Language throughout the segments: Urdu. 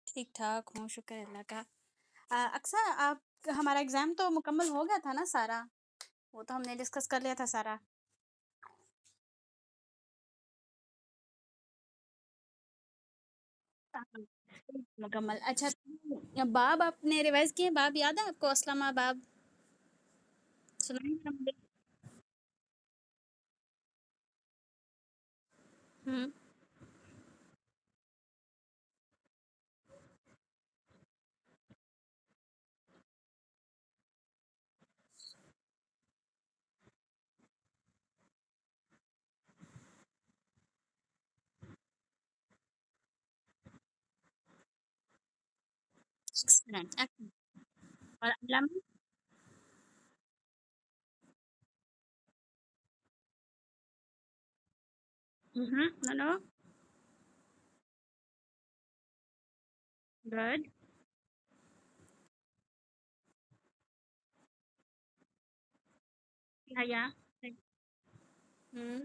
ٹھیک ٹھاک ہوں، شکر اللہ کا۔ اکثر آپ ہمارا ایگزام تو مکمل ہو گیا تھا نا سارا؟ وہ تو ہم نے ڈسکس کر لیا تھا سارا۔ ہاں، مکمل۔ اچھا، باب آپ نے ریوائز کیے؟ باب یاد ہے آپ کو؟ اسلمہ باب سنائیں گے مجھے؟ ہوں، ایکسلنٹ ایکسلنٹ۔ اور علامہ؟ نو نو، گڈ، حیا، ہوں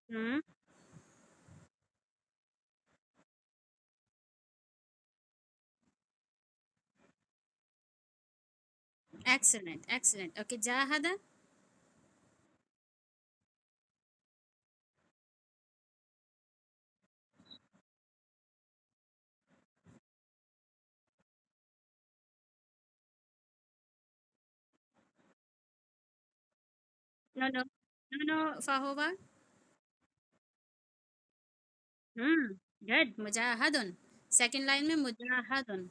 ہوں، ایکسلنٹ ایکسلنٹ۔ اوکے، جاہد؟ نو نو نو نو، فاہوبا؟ ہوں، گڈ، مجاہدن، سیکنڈ لائن میں مجاہدن،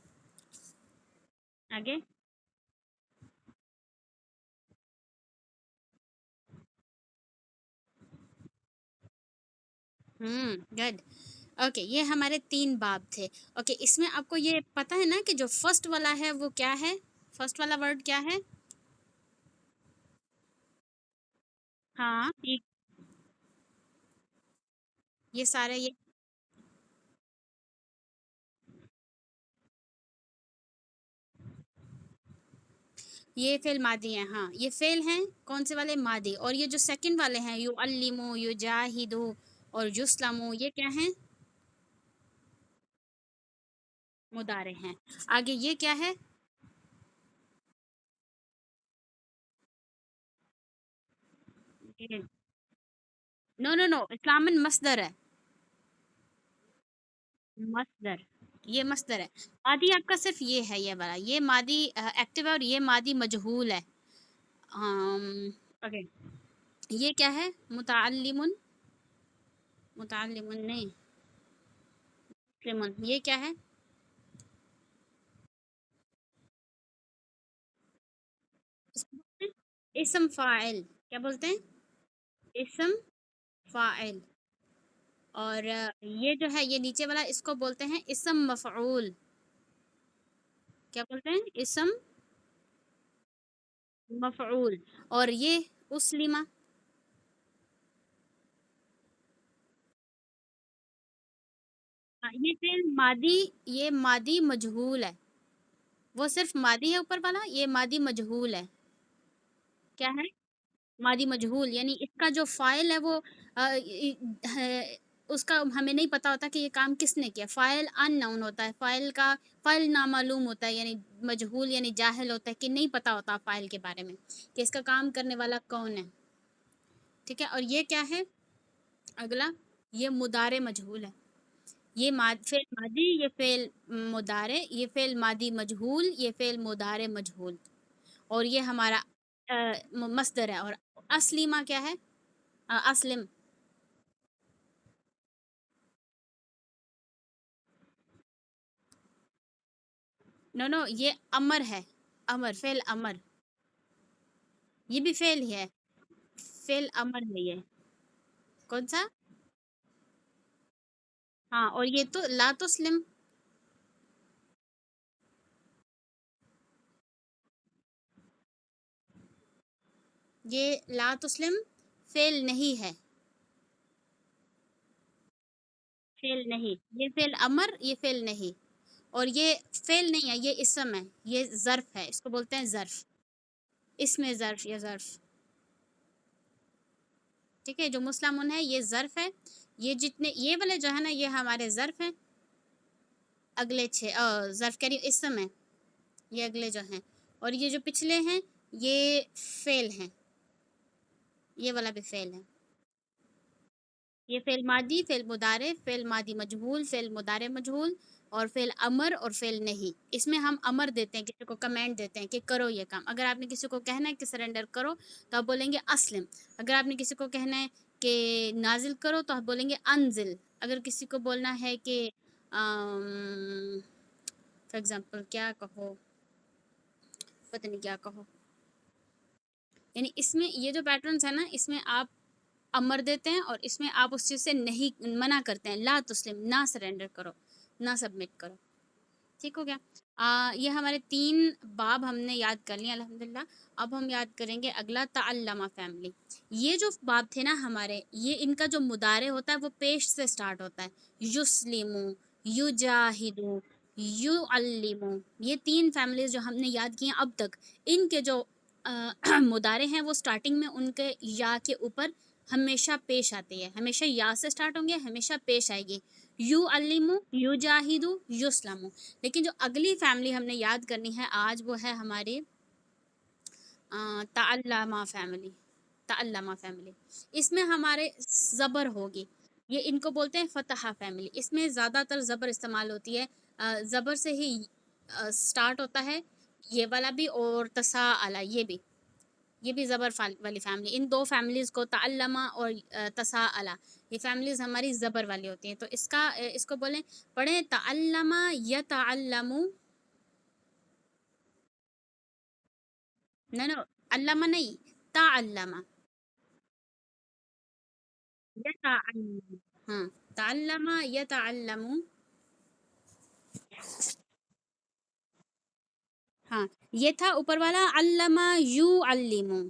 آگے؟ گڈ۔ اوکے، یہ ہمارے تین باب تھے۔ اوکے، اس میں آپ کو یہ پتہ ہے نا کہ جو فرسٹ والا ہے وہ کیا ہے؟ فرسٹ والا ورڈ کیا ہے؟ ہاں، یہ سارے یہ فعل ماضی ہیں، ہاں یہ فعل ہیں کون سے والے؟ ماضی۔ اور یہ جو سیکنڈ والے ہیں، یو علمو، یو جاہدو اور یسلمو، یہ کیا ہیں؟ مضارع ہیں۔ آگے یہ کیا ہے؟ نو نو نو، اسلامن مصدر ہے، مصدر، یہ مصدر ہے۔ ماضی آپ کا صرف یہ ہے، یہ والا، یہ ماضی ایکٹیو ہے اور یہ ماضی مجہول ہے۔ اوکے، یہ کیا ہے؟ متعلم، متعلم نہیں، مسلم، یہ کیا ہے؟ اس کو بولتے ہیں اسم فاعل، کیا بولتے ہیں؟ اسم فاعل۔ اور یہ جو ہے یہ نیچے والا، اس کو بولتے ہیں اسم مفعول، کیا بولتے ہیں؟ اسم مفعول۔ اور یہ اسلمہ، یہ فعل ماضی، یہ ماضی مجہول ہے، وہ صرف ماضی ہے اوپر والا، یہ ماضی مجہول ہے۔ کیا ہے؟ ماضی مجہول، یعنی اس کا جو فاعل ہے وہ ہے، اس کا ہمیں نہیں پتا ہوتا کہ یہ کام کس نے کیا۔ فاعل ان نون ہوتا ہے، فاعل کا فاعل نامعلوم ہوتا ہے، یعنی مجہول یعنی جاہل ہوتا ہے، کہ نہیں پتا ہوتا فاعل کے بارے میں کہ اس کا کام کرنے والا کون ہے۔ ٹھیک ہے، اور یہ کیا ہے اگلا؟ یہ مضارع مجہول ہے، یہ فعل ماضی، یہ فعل مضارع، یہ فعل ماضی مجہول، یہ فعل مضارع مجہول، اور یہ ہمارا مصدر ہے۔ اور اسلیمہ کیا ہے؟ اسلم، نو نو، یہ امر ہے، امر، فعل امر، یہ بھی فعل ہی ہے، فعل امر ہے یہ، کون سا؟ ہاں، اور یہ تو لا تسلم، یہ لا تسلم فعل نہیں ہے، فعل نہیں، یہ فعل امر، یہ فعل نہیں، اور یہ فعل نہیں ہے، یہ اسم ہے، یہ ظرف ہے، اس کو بولتے ہیں ظرف، اس میں ظرف یا ظرف، ٹھیک ہے. جو مسلمون ہے یہ ظرف ہے. یہ جتنے یہ والے جو ہے نا یہ ہمارے ظرف ہیں. اگلے 6 ظرف کہہ رہی ہوں اسم ہے یہ اگلے جو ہیں. اور یہ جو پچھلے ہیں یہ فعل ہیں. یہ والا بھی فعل ہے. یہ فعل ماضی، فعل مضارع، فعل ماضی مجہول، فعل مضارع مجہول اور فعل امر اور فعل نہیں. اس میں ہم امر دیتے ہیں، کسی کو کمانڈ دیتے ہیں کہ کرو یہ کام. اگر آپ نے کسی کو کہنا ہے کہ سرنڈر کرو تو آپ بولیں گے اسلم. اگر آپ نے کسی کو کہنا ہے کہ نازل کرو تو آپ بولیں گے انزل. اگر کسی کو بولنا ہے کہ فار ایگزامپل کیا کہو، پتہ نہیں کیا کہو، یعنی اس میں یہ جو پیٹرنس ہے نا اس میں آپ امر دیتے ہیں اور اس میں آپ اس چیز سے نہیں منع کرتے ہیں. لا تسلم، نہ سرنڈر کرو، نہ سبمٹ کرو. ٹھیک ہو گیا. یہ ہمارے 3 باب ہم نے یاد کر لیے الحمدللہ. اب ہم یاد کریں گے اگلا تعلمہ فیملی. یہ جو باب تھے نا ہمارے، یہ ان کا جو مضارع ہوتا ہے وہ پیش سے سٹارٹ ہوتا ہے. یسلمو، یجاہدو، یعلمو. یہ 3 فیملیز جو ہم نے یاد کی ہیں اب تک، ان کے جو مضارع ہیں وہ سٹارٹنگ میں ان کے یا کے اوپر ہمیشہ پیش آتی ہے. ہمیشہ یا سے سٹارٹ ہوں گے، ہمیشہ پیش آئے گی. یو علمو، یو جاہدو، یسلمو. لیکن جو اگلی فیملی ہم نے یاد کرنی ہے آج وہ ہے ہماری تعلمہ فیملی. تعلمہ فیملی اس میں ہمارے زبر ہوگی. یہ ان کو بولتے ہیں فتحہ فیملی. اس میں زیادہ تر زبر استعمال ہوتی ہے. زبر سے ہی سٹارٹ ہوتا ہے یہ والا بھی اور تساءلہ یہ بھی زبر والی فیملی. ان 2 فیملیز کو تعلمہ اور تساءلہ یہ فیملیز ہماری زبر والی ہوتی ہیں. تو اس کو بولیں پڑھیں تعلمہ یتعلمو. نو علامہ نہیں، تعلمہ یتعلم. ہاں تعلمہ یتعلمو. ہاں یہ تھا اوپر والا علامہ یو علمو.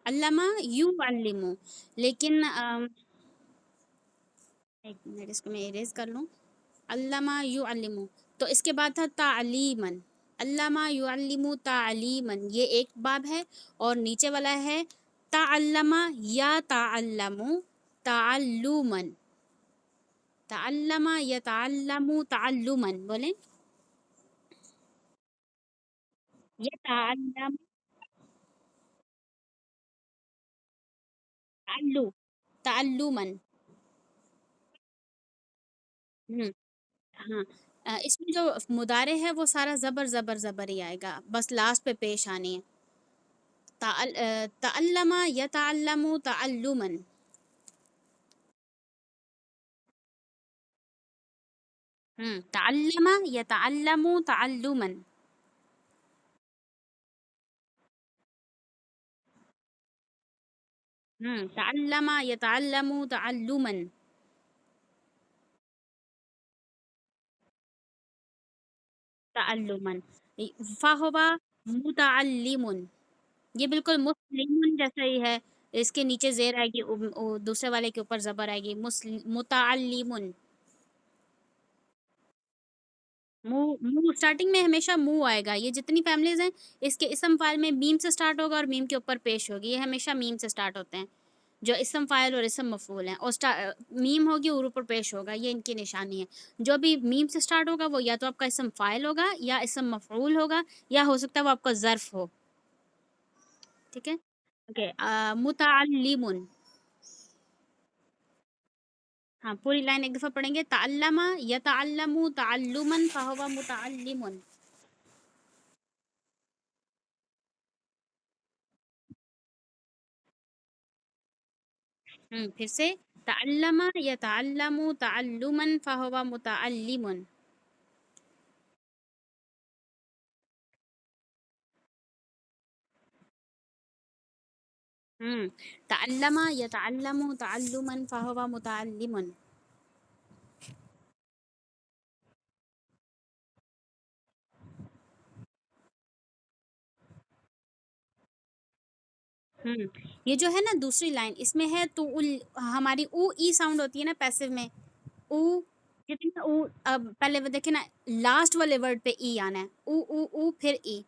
Allama you علمو. لیکن ایک منٹ اس کو میں اریز کر لوں. علامہ یعلم تو اس کے بعد تھا تعلیمن. علامہ یعلم تعلیمن یہ ایک باب ہے. اور نیچے والا ہے تعلمہ یا تعلم تعلمن. تعلمہ یتعلم تعلمن. بولیں یہ تعلم تعلم تعلمن. ہوں ہاں. اس میں جو مضارع ہے وہ سارا زبر زبر زبر ہی آئے گا، بس لاسٹ پہ پیش آنی ہے. تعلم یتعلم تعلما. تعلم یتعلم تعلما. تعلم یتعلم تعلما. تعلما. فہو متعلم. یہ بالکل مسلم جیسا ہی ہے. اس کے نیچے زیر آئے گی، دوسرے والے کے اوپر زبر آئے گی. متعلم. منہ اسٹارٹنگ میں ہمیشہ منہ آئے گا. یہ جتنی فیملیز ہیں اس کے اسم فائل میں میم سے سٹارٹ ہوگا اور میم کے اوپر پیش ہوگی. یہ ہمیشہ میم سے سٹارٹ ہوتے ہیں جو اسم فائل اور اسم مفعول ہیں. اور میم ہوگی اور اوپر پیش ہوگا. یہ ان کی نشانی ہے. جو بھی میم سے سٹارٹ ہوگا وہ یا تو آپ کا اسم فائل ہوگا یا اسم مفعول ہوگا یا ہو سکتا ہے وہ آپ کا ظرف ہو. ٹھیک ہے. اوکے. متعلم. ہاں پوری لائن ایک دفعہ پڑھیں گے. تعلم یتعلم تعلما فهو متعلم. پھر سے تعلم یتعلم تعلما فهو متعلم. تعلم یتعلم تعلما فهو متعلم. یہ جو ہے نا دوسری لائن اس میں ہے تو ہماری او ای ساؤنڈ ہوتی ہے نا پیسو میں. او کتنی او. اب پہلے وہ دیکھیں نا لاسٹ والے ورڈ پہ ای آنا ہے. او او او پھر ای.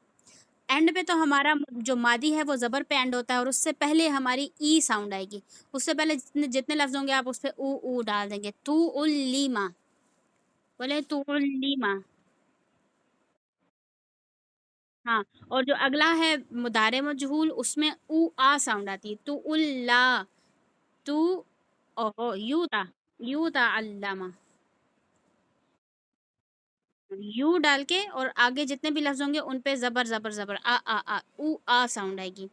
اینڈ پہ تو ہمارا جو مادی ہے وہ زبر پہ اینڈ ہوتا ہے، اور اس سے پہلے ہماری ای ساؤنڈ آئے گی. اس سے پہلے جتنے لفظ ہوں گے آپ اس پہ او ڈال دیں گے. تو الیما، بولے تو الیما. ہاں، اور جو اگلا ہے مضارع مجہول، اس میں او آ ساؤنڈ آتی ہے. تو الا، تو او یو تا، یو تا علامہ، یو ڈال کے اور آگے جتنے بھی لفظ ہوں گے ان پہ زبر زبر زبر آ او آ ساؤنڈ آئے گی.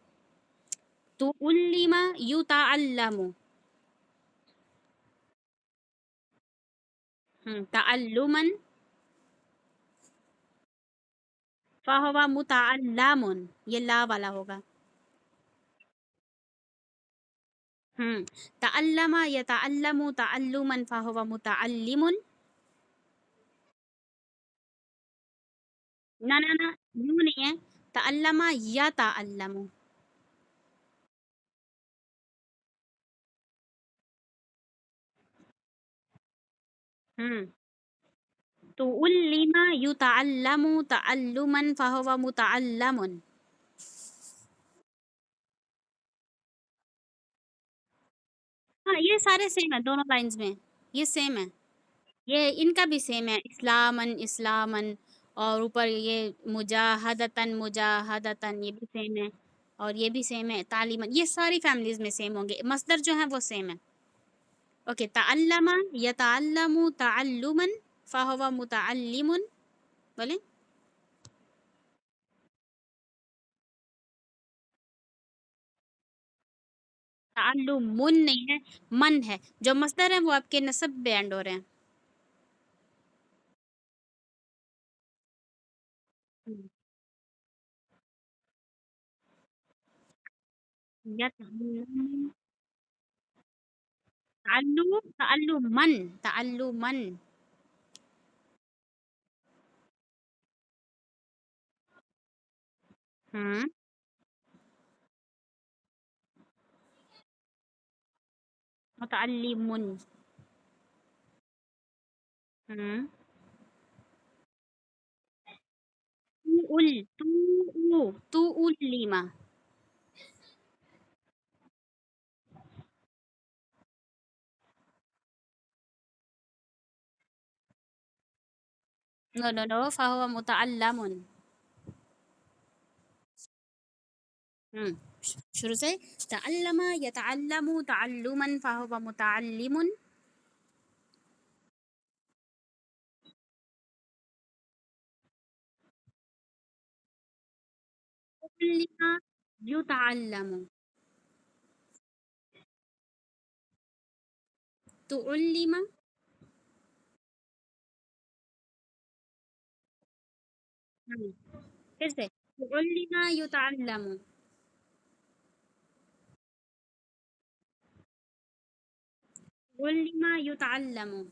تو علما یو تعلم. تعلما فہو متعلم، یہ لا والا ہوگا. تعلم یتعلم تعلما فہو متعلم. نہ نہ نہ، یوں نہیں ہے، تعلم یتعلم. ہوں تو علم یتعلم تعلما فہو متعلم. ہاں یہ سارے سیم ہیں دونوں لائنز میں، یہ سیم ہے. یہ ان کا بھی سیم ہے، اسلامن اسلامن، اور اوپر یہ مجاہدتن مجاہدتن، یہ بھی سیم ہے. اور یہ بھی سیم ہے تعلیمن، یہ ساری فیملیز میں سیم ہوں گے. مصدر جو ہیں وہ سیم ہے. اوکے، تعلم یتعلم تعلما فہو متعلم. بولیں تعلم من نہیں ہے، من ہے. جو مصدر ہیں وہ آپ کے نصب پہ اینڈ ہو رہے ہیں. یتعلم، تعلم تعلمن تعلمن. ہاں، متعلم. ہاں، تو علم. نو نو نو، فهو متعلم. ہم، شروع سے تعلم یتعلم تعلما فهو متعلم. تعلم يتعلم. تعلم. ہم، پھر سے تعلم يتعلم. تعلم يتعلم.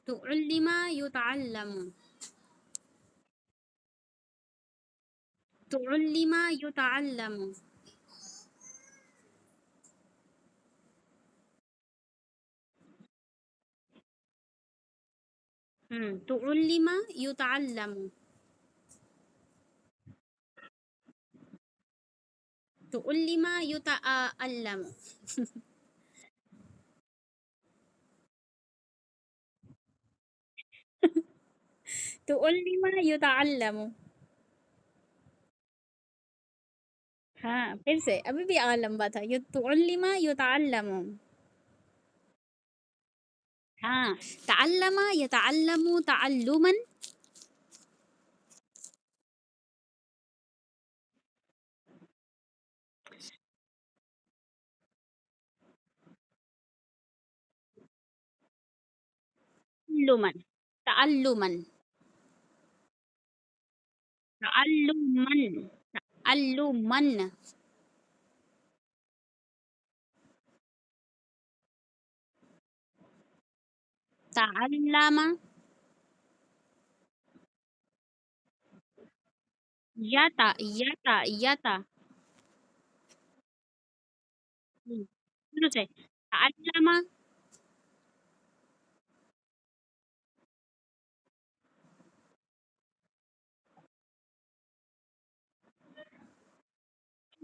تعلم يتعلم. تعلم يتعلم. تعلم يتعلم. تعلم يتعلم. تعلم يتعلم. ہاں پھر سے، ابھی بھی لمبا تھا. تعلم يتعلم. ہاں، تعلم يتعلم تعلما. تعلما تعلما تعلما تعلما. تعلم یتا یتا یتا. شروع سے تعلم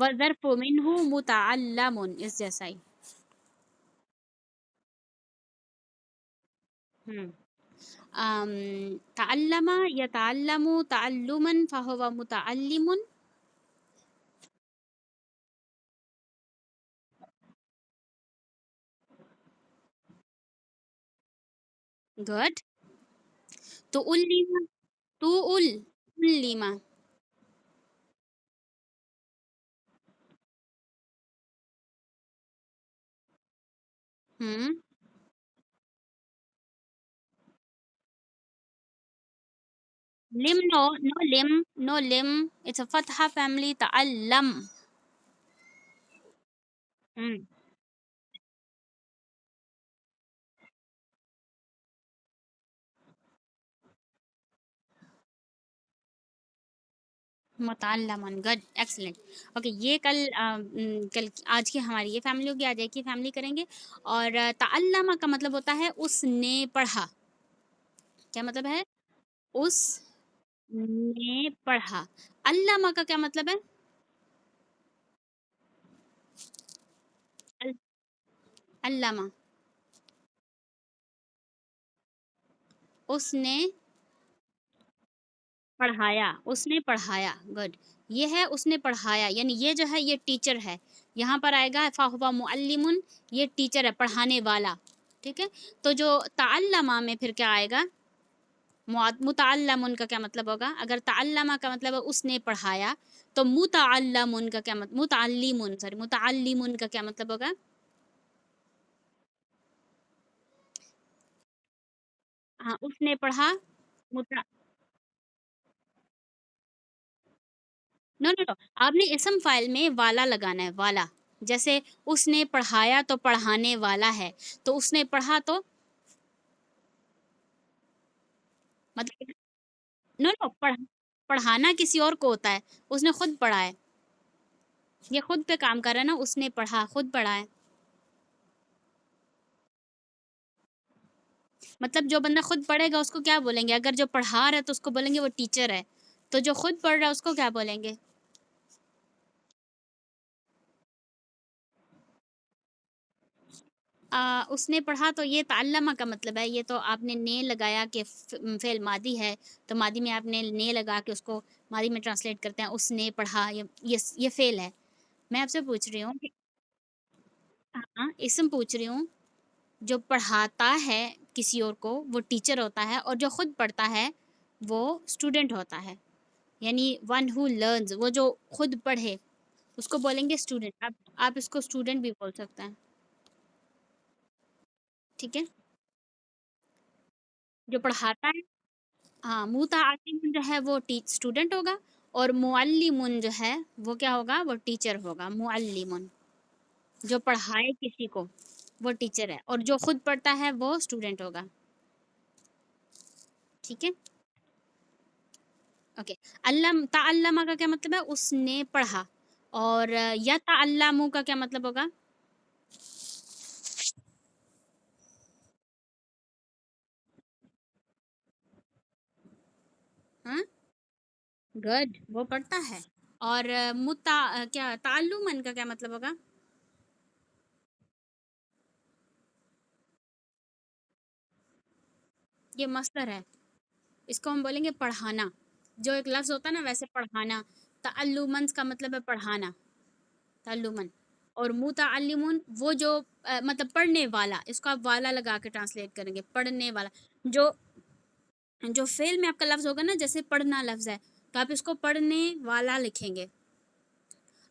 وظرف منه متعلم اس جیسا ہی. ہم تعلم يتعلم تعلما فهو متعلم. گڈ. تعلم تعلم. ہم لم no no lim no lim it's a fatha family تعلم. ہم متعلمن گڈ ایکسلنٹ. اوکے یہ کل آج کی ہماری یہ فیملی ہوگی. آج ایک ہی فیملی کریں گے. اور تعلمہ کا مطلب ہوتا ہے اس نے پڑھا. کیا مطلب ہے؟ اس نے پڑھا. علامہ کا کیا مطلب ہے؟ ال- علامہ اس نے پڑھایا. اس نے پڑھایا. گڈ. یہ ہے اس نے پڑھایا یعنی یہ جو ہے یہ ٹیچر ہے. یہاں پر آئے گا فاہو معلم. یہ ٹیچر ہے پڑھانے والا. ٹھیک ہے. تو جو تعلمہ میں پھر کیا آئے گا؟ متعلم کا کیا مطلب ہوگا؟ اگر تعلمہ کا مطلب ہے اس نے پڑھایا تو متعلم کا کیا مطلب؟ متعلم سوری متعلم کا کیا مطلب ہوگا؟ ہاں اس نے پڑھا. متع... نو نو نو آپ نے اسم فائل میں والا لگانا ہے. والا. جیسے اس نے پڑھایا تو پڑھانے والا ہے. تو اس نے پڑھا تو مطلب نو نو پڑھانا کسی اور کو ہوتا ہے. اس نے خود پڑھا ہے. یہ خود پہ کام کر رہا ہے نا. اس نے پڑھا خود پڑھا ہے. مطلب جو بندہ خود پڑھے گا اس کو کیا بولیں گے؟ اگر جو پڑھا رہا ہے تو اس کو بولیں گے وہ ٹیچر ہے. تو جو خود پڑھ رہا ہے اس کو کیا بولیں گے؟ اس نے پڑھا تو یہ تعلمہ کا مطلب ہے. یہ تو آپ نے لگایا کہ فعل ماضی ہے تو ماضی میں آپ نے لگا کے اس کو ماضی میں ٹرانسلیٹ کرتے ہیں. اس نے پڑھا یہ فعل ہے. میں آپ سے پوچھ رہی ہوں کہ ہاں اسم پوچھ رہی ہوں. جو پڑھاتا ہے کسی اور کو وہ ٹیچر ہوتا ہے اور جو خود پڑھتا ہے وہ اسٹوڈنٹ ہوتا ہے. یعنی ون ہو لرنز وہ جو خود پڑھے اس کو بولیں گے اسٹوڈنٹ. آپ اس کو اسٹوڈنٹ بھی بول سکتے ہیں. ٹھیک ہے. جو پڑھاتا ہے ہاں متعلم جو ہے وہ اسٹوڈنٹ ہوگا. اور معلم جو ہے وہ کیا ہوگا؟ وہ ٹیچر ہوگا. معلم جو پڑھائے کسی کو وہ ٹیچر ہے اور جو خود پڑھتا ہے وہ اسٹوڈنٹ ہوگا. ٹھیک ہے. اوکے. تعلمہ کا کیا مطلب ہے؟ اس نے پڑھا. اور یا تعلمو کا کیا مطلب ہوگا؟ ہاں گڈ وہ پڑھتا ہے. اور کیا تعلمن کا کیا مطلب ہوگا؟ یہ مصدر ہے. اس کو ہم بولیں گے پڑھانا. جو ایک لفظ ہوتا ہے نا ویسے پڑھانا. تعلمن کا مطلب ہے پڑھانا. تعلمن. اور متعلمون وہ جو مطلب پڑھنے والا. اس کو آپ والا لگا کے ٹرانسلیٹ کریں گے. پڑھنے والا. جو جو فعل میں آپ کا لفظ ہوگا نا جیسے پڑھنا لفظ ہے تو آپ اس کو پڑھنے والا لکھیں گے.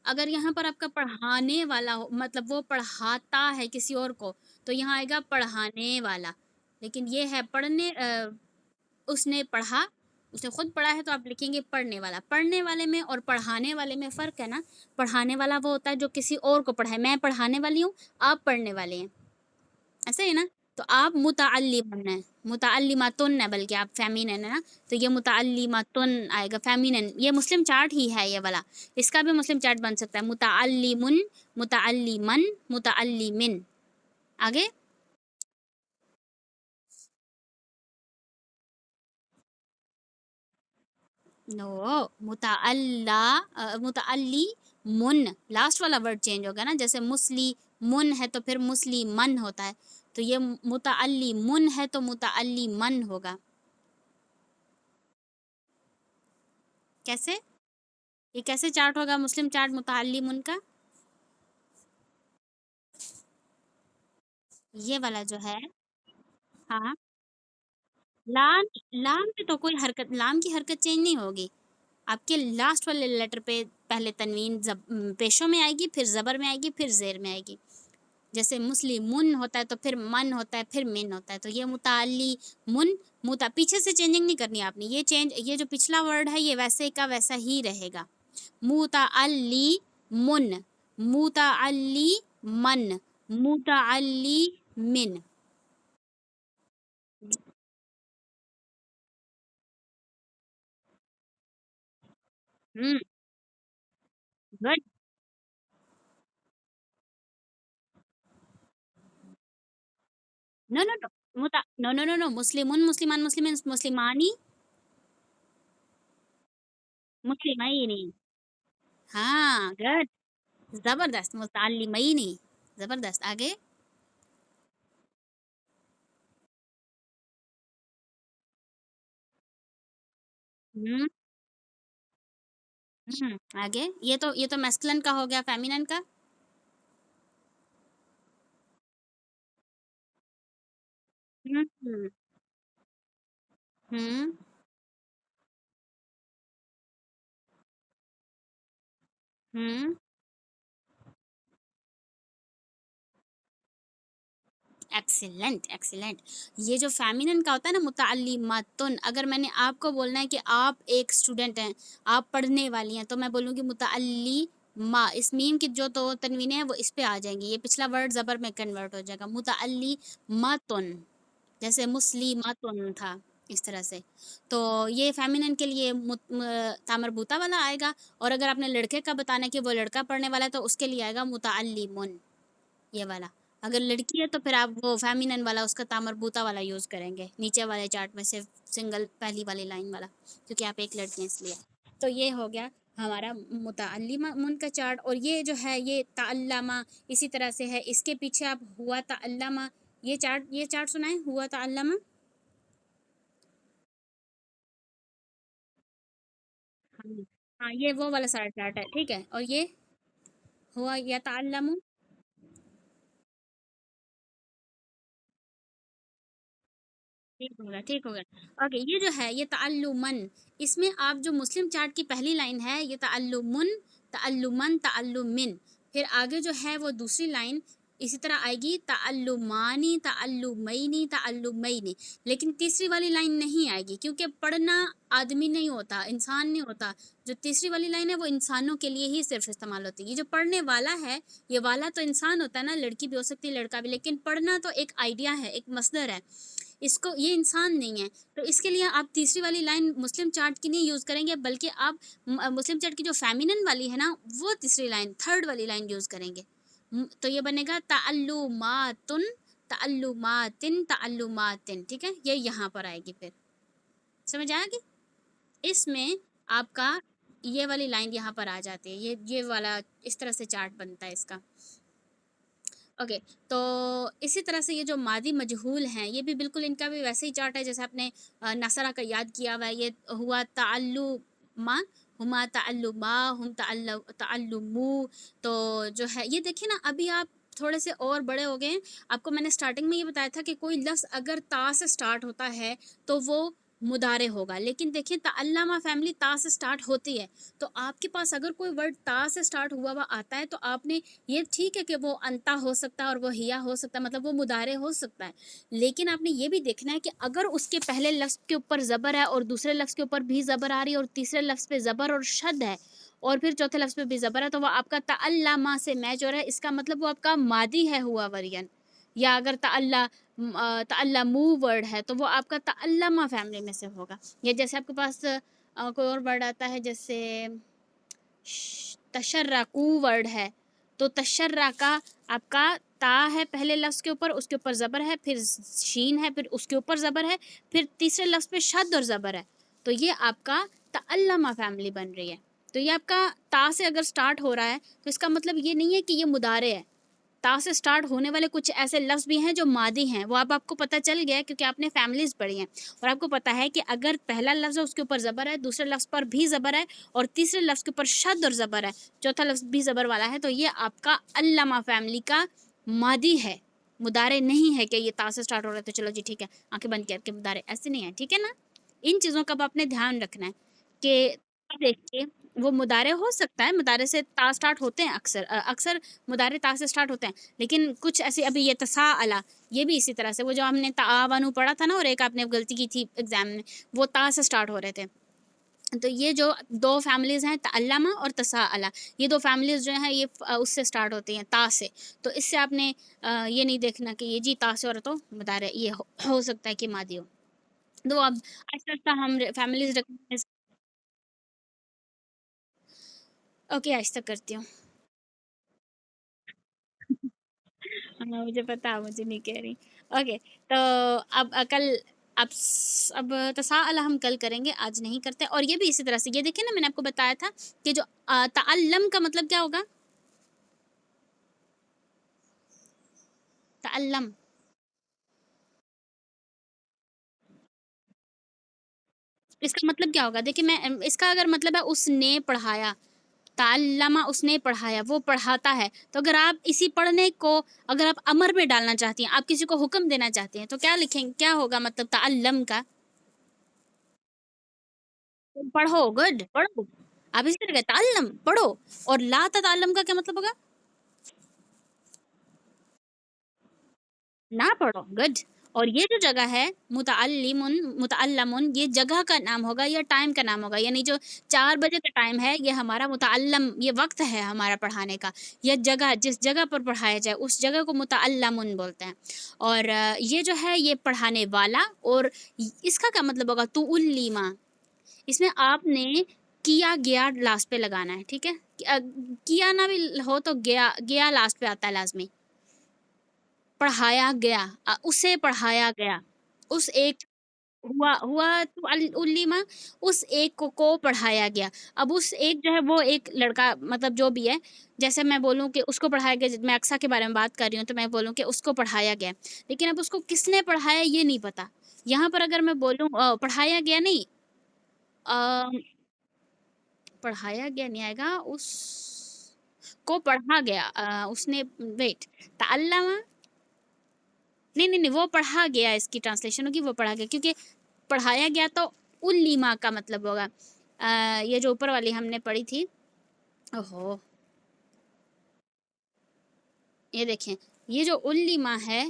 اگر یہاں پر آپ کا پڑھانے والا ہو مطلب وہ پڑھاتا ہے کسی اور کو تو یہاں آئے گا پڑھانے والا. لیکن یہ ہے پڑھنے اس نے پڑھا. اس نے خود پڑھا ہے تو آپ لکھیں گے پڑھنے والا. پڑھنے والے میں اور پڑھانے والے میں فرق ہے نا. پڑھانے والا وہ ہوتا ہے جو کسی اور کو پڑھائے. میں پڑھانے والی ہوں آپ پڑھنے والے ہیں. ایسا ہے نا. تو آپ متعلم ہیں. متعلماتن ہے بلکہ آپ فیمینن ہے نا. تو یہ متعلماتن آئے گا فیمینن. یہ مسلم چارٹ ہی ہے یہ والا. اس کا بھی مسلم چارٹ بن سکتا ہے. متعلمن متعلمن متعلمن. آگے. نو متعلی متعلی من لاسٹ والا ورڈ چینج ہوگا نا، جیسے مسلی من ہے تو پھر مسلی من ہوتا ہے، تو یہ متعلی من ہے تو متعلی من ہوگا. کیسے؟ یہ کیسے چارٹ ہوگا مسلم چارٹ متعلی من کا؟ یہ والا جو ہے، ہاں لام، لام پہ تو کوئی حرکت، لام کی حرکت چینج نہیں ہوگی. آپ کے لاسٹ والے لیٹر پہ پہلے تنوین پیشوں میں آئے گی، پھر زبر میں آئے گی، پھر زیر میں آئے گی. جیسے مسلمن ہوتا ہے تو پھر من ہوتا ہے، پھر من ہوتا ہے، تو یہ متعلی من پیچھے سے چینجنگ نہیں کرنی آپ نے. یہ جو پچھلا ورڈ ہے یہ ویسے کا ویسا ہی رہے گا. متعلی من، متعلی من، متعلی من. گڈ. نو نو نو نو نو نو نو مسلمون مسلمان مسلمین مسلمانی مسلمینی. ہاں گڈ. زبردست. متعلمینی. زبردست. آگے. ہوں آگے. یہ تو میسکلن کا ہو گیا، فیمینن کا. ہوں ہوں ہوں ایکسیلنٹ ایکسیلنٹ. یہ جو فیمینن کا ہوتا ہے نا متعلماتن، اگر میں نے آپ کو بولنا ہے کہ آپ ایک اسٹوڈنٹ ہیں، آپ پڑھنے والی ہیں، تو میں بولوں گی متعلی ما. اس میم کی جو تو تنوینیں ہیں وہ اس پہ آ جائیں گی، یہ پچھلا ورڈ زبر میں کنورٹ ہو جائے گا. متعلی ماتن، جیسے مسلماتن تھا اس طرح سے. تو یہ فیمینن کے لیے تامر بوتا والا آئے گا. اور اگر آپ نے لڑکے کا بتانا ہے کہ وہ لڑکا پڑھنے والا ہے تو اس کے لیے آئے گا متعلمن، یہ والا. اگر لڑکی ہے تو پھر آپ وہ فیمینن والا اس کا تامر بوتا والا یوز کریں گے، نیچے والے چارٹ میں صرف سنگل پہلی والی لائن والا، کیونکہ آپ ایک لڑکی ہیں اس لیے. تو یہ ہو گیا ہمارا متعلمہ من کا چارٹ. اور یہ جو ہے یہ تعلمہ اسی طرح سے ہے. اس کے پیچھے آپ ہوا تعلمہ، یہ چارٹ سنائیں. ہوا تعلمہ. ہاں ہاں، یہ وہ والا سارا چارٹ ہے، ٹھیک ہے. اور یہ ہوا یا تعلم. ٹھیک ہوگا ٹھیک ہوگا. اوکے. یہ جو ہے یہ تعلمن، اس میں آپ جو مسلم چارٹ کی پہلی لائن ہے یہ تعلمن، تعلمن، تعلمن. پھر آگے جو ہے وہ دوسری لائن اسی طرح آئے گی تعلمانی، تعلمینی، تعلمینی. لیکن تیسری والی لائن نہیں آئے گی کیونکہ پڑھنا آدمی نہیں ہوتا، انسان نہیں ہوتا. جو تیسری والی لائن ہے وہ انسانوں کے لیے ہی صرف استعمال ہوتی ہے. یہ جو پڑھنے والا ہے، یہ والا تو انسان ہوتا ہے نا، لڑکی بھی ہو سکتی ہے لڑکا بھی، لیکن پڑھنا تو ایک آئیڈیا ہے، ایک مصدر ہے. اس کو یہ انسان نہیں ہے. تو اس کے لیے آپ تیسری والی لائن مسلم چارٹ کی نہیں یوز کریں گے، بلکہ آپ مسلم چارٹ کی جو فیمینن والی ہے نا وہ تیسری لائن، تھرڈ والی لائن یوز کریں گے. تو یہ بنے گا تعلماتن، تعلماتن، تعلماتن. ٹھیک ہے، یہ یہاں پر آئے گی. پھر سمجھ آئے گی. اس میں آپ کا یہ والی لائن یہاں پر آ جاتی ہے، یہ والا اس طرح سے چارٹ بنتا ہے اس کا. اوکے. تو اسی طرح سے یہ جو ماضی مجہول ہیں یہ بھی بالکل ان کا بھی ویسے ہی چارٹ ہے جیسے آپ نے نصرہ کا یاد کیا ہوا ہے. یہ ہوا تعلما، ہما تعلما، ہم تعلمو. تو جو ہے یہ دیکھیں نا، ابھی آپ تھوڑے سے اور بڑے ہو گئے ہیں. آپ کو میں نے اسٹارٹنگ میں یہ بتایا تھا کہ کوئی لفظ اگر تا سے سٹارٹ ہوتا ہے تو وہ مضارع ہوگا، لیکن دیکھیں تعلمہ فیملی تا سے سٹارٹ ہوتی ہے. تو آپ کے پاس اگر کوئی ورڈ تا سے سٹارٹ ہوا ہوا آتا ہے تو آپ نے، یہ ٹھیک ہے کہ وہ انتا ہو سکتا ہے اور وہ ہیا ہو سکتا ہے، مطلب وہ مضارع ہو سکتا ہے، لیکن آپ نے یہ بھی دیکھنا ہے کہ اگر اس کے پہلے لفظ کے اوپر زبر ہے اور دوسرے لفظ کے اوپر بھی زبر آ رہی ہے اور تیسرے لفظ پہ زبر اور شد ہے اور پھر چوتھے لفظ پہ بھی زبر ہے تو وہ آپ کا تعلمہ سے میچ ہو رہا ہے. اس کا مطلب وہ آپ کا ماضی ہے ہوا ورین. یا اگر تعلمو ورڈ ہے تو وہ آپ کا تعلمہ فیملی میں سے ہوگا. یا جیسے آپ کے پاس کوئی اور ورڈ آتا ہے جیسے تشرقو ورڈ ہے، تو تشرع کا آپ کا تا ہے پہلے لفظ کے اوپر، اس کے اوپر زبر ہے، پھر شین ہے، پھر اس کے اوپر زبر ہے، پھر تیسرے لفظ پہ شد اور زبر ہے. تو یہ آپ کا تعلمہ فیملی بن رہی ہے. تو یہ آپ کا تا سے اگر سٹارٹ ہو رہا ہے تو اس کا مطلب یہ نہیں ہے کہ یہ مضارع ہے. تا سے سٹارٹ ہونے والے کچھ ایسے لفظ بھی ہیں جو ماضی ہیں، وہ اب آپ کو پتہ چل گیا ہے کیونکہ آپ نے فیملیز پڑھی ہیں، اور آپ کو پتہ ہے کہ اگر پہلا لفظ ہے اس کے اوپر زبر ہے، دوسرے لفظ پر بھی زبر ہے، اور تیسرے لفظ کے اوپر شد اور زبر ہے، چوتھا لفظ بھی زبر والا ہے، تو یہ آپ کا علامہ فیملی کا ماضی ہے، مضارع نہیں ہے کہ یہ تا سے سٹارٹ ہو رہا ہے تو چلو جی ٹھیک ہے آنکھیں بند کر کے مضارع، ایسے نہیں ہے، ٹھیک ہے نا. ان چیزوں کا اب آپ نے دھیان رکھنا ہے کہ دیکھیے وہ مضارع ہو سکتا ہے، مضارع سے تا سٹارٹ ہوتے ہیں اکثر مضارع تا سے سٹارٹ ہوتے ہیں، لیکن کچھ ایسے ابھی یہ تساءل یہ بھی اسی طرح سے، وہ جو ہم نے تعاونوا پڑھا تھا نا اور ایک آپ نے غلطی کی تھی ایگزام میں، وہ تا سے سٹارٹ ہو رہے تھے. تو یہ جو دو فیملیز ہیں تعلمہ اور تساءل، یہ دو فیملیز جو ہیں یہ اس سے سٹارٹ ہوتی ہیں تا سے. تو اس سے آپ نے یہ نہیں دیکھنا کہ یہ جی تا سے ہو رہا تو مضارع، یہ ہو سکتا ہے کہ ماضی ہو. تو اب آہستہ آہستہ ہم فیملیز اوکے آہستہ کرتی ہوں. ہاں مجھے پتا، مجھے نہیں کہہ رہی. اوکے تو اب اب تساءل ہم کل کریں گے، آج نہیں کرتے. اور یہ بھی اسی طرح سے، یہ دیکھیں نا میں نے آپ کو بتایا تھا کہ جو تعلم کا مطلب کیا ہوگا، تعلم اس کا مطلب کیا ہوگا. دیکھیں میں اس کا اگر مطلب ہے اس نے پڑھایا، تعلمہ اس نے پڑھایا، وہ پڑھاتا ہے. تو اگر آپ اسی پڑھنے کو اگر آپ امر میں ڈالنا چاہتی ہیں، آپ کسی کو حکم دینا چاہتے ہیں، تو کیا لکھیں، کیا ہوگا مطلب تعلم کا، پڑھو، گڈ پڑھو. آپ اسی طرح تعلم پڑھو. اور لا تتعلم کا کیا مطلب ہوگا، نہ پڑھو، گڈ. اور یہ جو جگہ ہے متعلم، متعلم، یہ جگہ کا نام ہوگا یا ٹائم کا نام ہوگا، یعنی جو 4 بجے کا ٹائم ہے یہ ہمارا متعلم، یہ وقت ہے ہمارا پڑھانے کا. یہ جگہ جس جگہ پر پڑھایا جائے اس جگہ کو متعلم بولتے ہیں. اور یہ جو ہے یہ پڑھانے والا. اور اس کا کیا مطلب ہوگا تعلم، اس میں آپ نے کیا گیا لاسٹ پہ لگانا ہے، ٹھیک ہے. کیا نہ بھی ہو تو گیا، گیا لاسٹ پہ آتا ہے لازمی. پڑھایا گیا، اسے پڑھایا گیا، اس ایک ہوا تو علمہ، اس ایک کو پڑھایا گیا. اب اس ایک جو ہے وہ ایک لڑکا مطلب جو بھی ہے، جیسے میں بولوں کہ اس کو پڑھایا گیا، میں اقصیٰ کے بارے میں بات کر رہی ہوں تو میں بولوں کہ اس کو پڑھایا گیا، لیکن اب اس کو کس نے پڑھایا یہ نہیں پتا. یہاں پر اگر میں بولوں پڑھایا گیا نہیں، پڑھایا گیا نہیں آئے گا، اس کو پڑھا گیا، اس نے ویٹ تعلم، نہیں وہ پڑھا گیا، اس کی ٹرانسلیشن ہوگی وہ پڑھا گیا، کیونکہ پڑھایا گیا تو علما کا مطلب ہوگا. یہ جو اوپر والی ہم نے پڑھی تھی، اوہو یہ دیکھیں، یہ جو علما ہے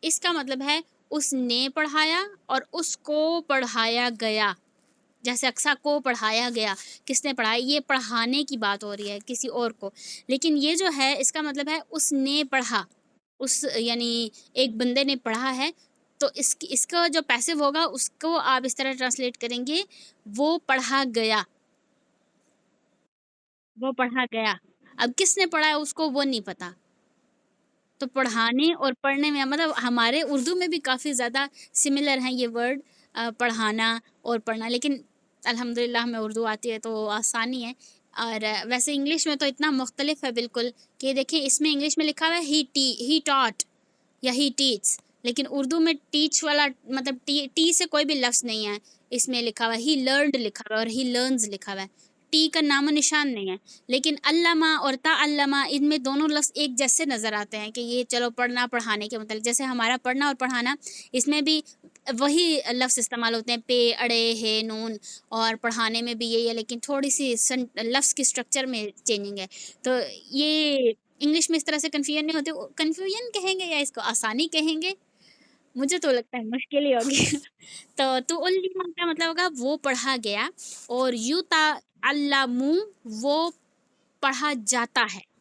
اس کا مطلب ہے اس نے پڑھایا اور اس کو پڑھایا گیا. جیسے اقصیٰ کو پڑھایا گیا، کس نے پڑھایا، یہ پڑھانے کی بات ہو رہی ہے کسی اور کو. لیکن یہ جو ہے اس کا مطلب ہے اس نے پڑھا، اس یعنی ایک بندے نے پڑھا ہے. تو اس کا جو پیسو ہوگا اس کو آپ اس طرح ٹرانسلیٹ کریں گے، وہ پڑھا گیا، وہ پڑھا گیا. اب کس نے پڑھا ہے اس کو وہ نہیں پتا. تو پڑھانے اور پڑھنے میں مطلب ہمارے اردو میں بھی کافی زیادہ سملر ہیں یہ ورڈ، پڑھانا اور پڑھنا. لیکن الحمدللہ ہمیں اردو آتی ہے تو آسانی ہے. اور ویسے انگلش میں تو اتنا مختلف ہے بالکل کہ دیکھیں اس میں انگلش میں لکھا ہوا ہے ہی ٹاٹ یا ہی ٹیچس، لیکن اردو میں ٹیچ والا مطلب ٹی سے کوئی بھی لفظ نہیں ہے. اس میں لکھا ہوا ہے ہی لرنڈ لکھا ہوا ہے اور ہی لرنز لکھا ہوا ہے، ٹی کا نام و نشان نہیں ہے. لیکن علامہ اور تعلمہ ان میں دونوں لفظ ایک جیسے نظر آتے ہیں کہ یہ چلو پڑھنا پڑھانے کے متعلق، جیسے ہمارا پڑھنا اور پڑھانا اس میں بھی وہی لفظ استعمال ہوتے ہیں، پے اڑے ہے نون. اور پڑھانے میں بھی یہی ہے، لیکن تھوڑی سی لفظ کی اسٹرکچر میں چینجنگ ہے. تو یہ انگلش میں اس طرح سے کنفیوژن نہیں ہوتے، کنفیوژن کہیں گے یا اس کو آسانی کہیں گے، مجھے تو لگتا ہے مشکل ہی ہوگی. تو علم کا مطلب ہوگا وہ پڑھا گیا، اور یو تعلم وہ پڑھا جاتا ہے،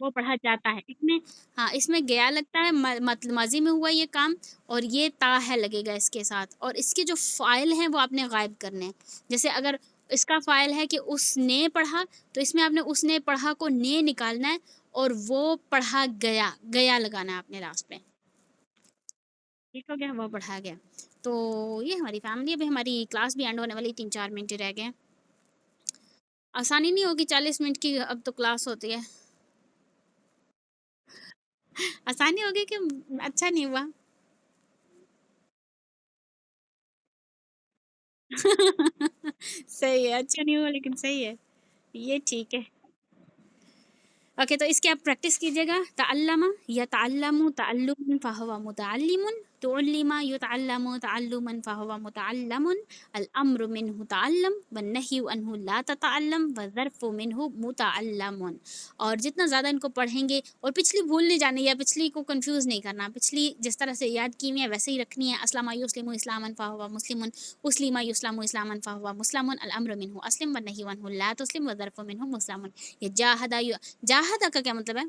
وہ پڑھا جاتا ہے. اس میں ہاں اس میں گیا لگتا ہے، ماضی میں ہوا یہ کام، اور یہ تا ہے لگے گا اس کے ساتھ. اور اس کے جو فائل ہیں وہ آپ نے غائب کرنے ہیں. جیسے اگر اس کا فائل ہے کہ اس نے پڑھا، تو اس میں آپ نے اس نے پڑھا کو نے نکالنا ہے، اور وہ پڑھا گیا، گیا لگانا ہے آپ نے لاسٹ پہ. ٹھیک ہو گیا، وہ پڑھا گیا. تو یہ ہماری فیملی، ابھی ہماری کلاس بھی اینڈ ہونے والی، 3-4 منٹ ہی رہ گئے. آسانی نہیں ہوگی 40 منٹ کی اب تو کلاس ہوتی ہے. آسانی ہوگی کہ اچھا نہیں ہوا. صحیح ہے, اچھا نہیں ہوا لیکن صحیح ہے, یہ ٹھیک ہے. اوکے, تو اس کی آپ پریکٹس کیجیے گا. تعلم یتعلم تعلم فہو متعلم, تعلم یتعلم تعلما فہو متعلم, الامر منہ تعلم والنہی عنہ لا تتعلم والظرف منہ متعلم. اور جتنا زیادہ ان کو پڑھیں گے, اور پچھلی بھول نہیں جانی ہے, پچھلی کو کنفیوز نہیں کرنا, پچھلی جس طرح سے یاد کی ہوئی ہے ویسے ہی رکھنی ہے. اسلم یسلم اسلاما فہو مسلم, اسلم یسلم اسلاما فہو مسلم, الامر منہ اسلم والنہی عنہ لا تسلم والظرف منہ مسلم. یہ جاہدہ کا کیا مطلب ہے؟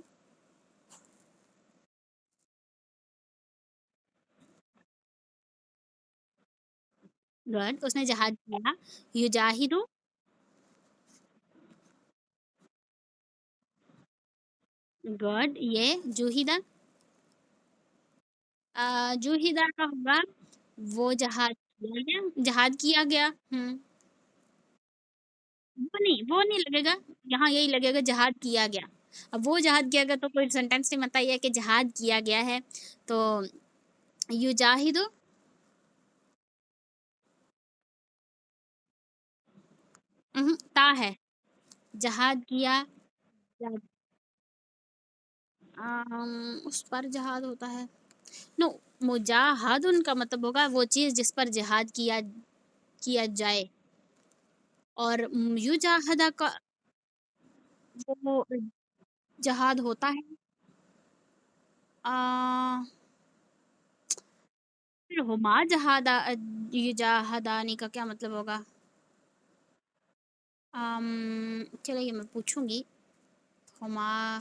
گڈ, اس نے جہاد کیا. یجاہدو, گڈ. یہ جوہیدہ, جوہیدہ کا ہوگا وہ جہاد کیا گیا, جہاد کیا گیا. وہ نہیں لگے گا, یہاں یہی لگے گا جہاد کیا گیا. اب وہ جہاد کیا گیا تو کوئی سینٹینس نہیں بنتا, یہ کہ جہاد کیا گیا ہے. تو یجاہدو, تا ہے, جہاد کیا. اس پر جہاد ہوتا ہے. نو, مجاہد ان کا مطلب ہوگا وہ چیز جس پر جہاد کیا جائے. اور یجاہدہ کا وہ جہاد ہوتا ہے. پھر ہما جہادہ, یجاہدانی کا کیا مطلب ہوگا؟ چلیے میں پوچھوں گی. ہما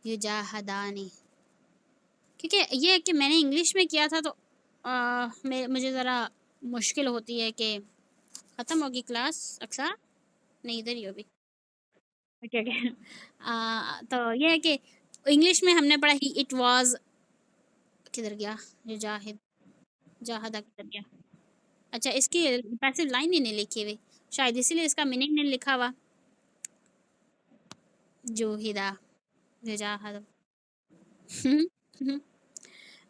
یجاہدانی, کیونکہ یہ ہے کہ میں نے انگلش میں کیا تھا تو مجھے ذرا مشکل ہوتی ہے کہ ختم ہوگی کلاس اکثر نہیں ادھر ہی ہوگی. اوکے اوکے, تو یہ ہے کہ انگلش میں ہم نے پڑھا ہی اٹ واز, کدھر گیا جاہد, جاہدہ کدھر گیا. اچھا, اس کی پیسو لائن ہی نہیں لکھی ہوئی, شاید اسی لیے اس کا میننگ نہیں لکھا ہوا. جوہدہ, جاہد.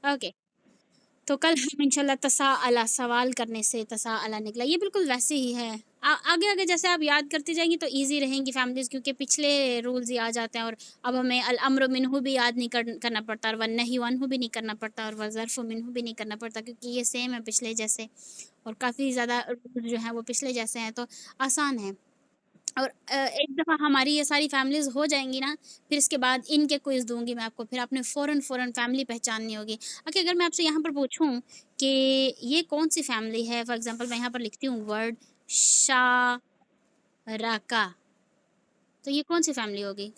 اوکے, تو کل ہم انشاءاللہ تساءلہ, سوال کرنے سے تساءلہ نکلا, یہ بالکل ویسے ہی ہے. آگے آگے جیسے آپ یاد کرتی جائیں گی تو ایزی رہیں گی فیملیز, کیونکہ پچھلے رولز ہی آ جاتے ہیں, اور اب ہمیں الامر منہ بھی یاد نہیں کرنا پڑتا, اور والنہی عنہ بھی نہیں کرنا پڑتا, اور والظرف منہ بھی نہیں کرنا پڑتا, کیونکہ یہ سیم ہے پچھلے جیسے, اور کافی زیادہ جو ہیں وہ پچھلے جیسے ہیں, تو آسان ہے. اور ایک دفعہ ہماری یہ ساری فیملیز ہو جائیں گی نا, پھر اس کے بعد ان کے کوئز دوں گی میں آپ کو, پھر آپ نے فوراً فیملی پہچاننی ہوگی. اوکے, اگر میں آپ سے یہاں پر پوچھوں کہ یہ کون سی فیملی ہے, فار ایگزامپل میں یہاں پر لکھتی ہوں ورڈ شارکا, تو یہ کون سی فیملی ہوگی؟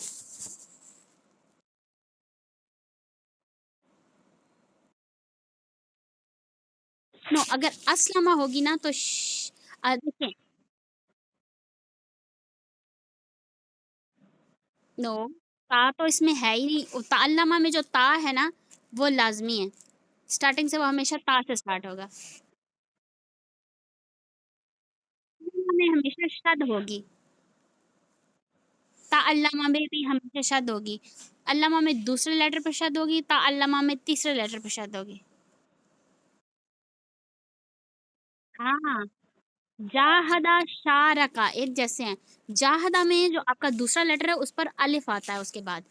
نو, اگر اسلمہ ہوگی نا تو دیکھیں, نو, تا تو اس میں ہے ہی نہیں. تعلمہ میں جو تا ہے نا وہ لازمی ہے, اسٹارٹنگ سے وہ ہمیشہ تا سے اسٹارٹ ہوگا. میں ہمیشہ شد ہوگی, تا علامہ میں بھی ہمیشہ شد ہوگی. علامہ میں دوسرے لیٹر پہ شد ہوگی, تا علامہ میں تیسرے لیٹر پہ شد ہوگی. ہاں, جاہدہ شارکا ایک جیسے ہیں. جاہدہ میں جو آپ کا دوسرا لیٹر ہے اس پر الف آتا ہے اس کے بعد,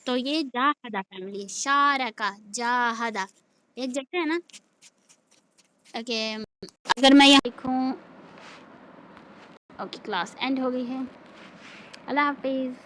تو یہ جاہدہ فیملی ہے. شارکا, جاہدہ ایک جیسے ہے نا. اوکے, اگر میں یہاں لکھوں, اوکے کلاس اینڈ ہو گئی ہے. اللہ حافظ.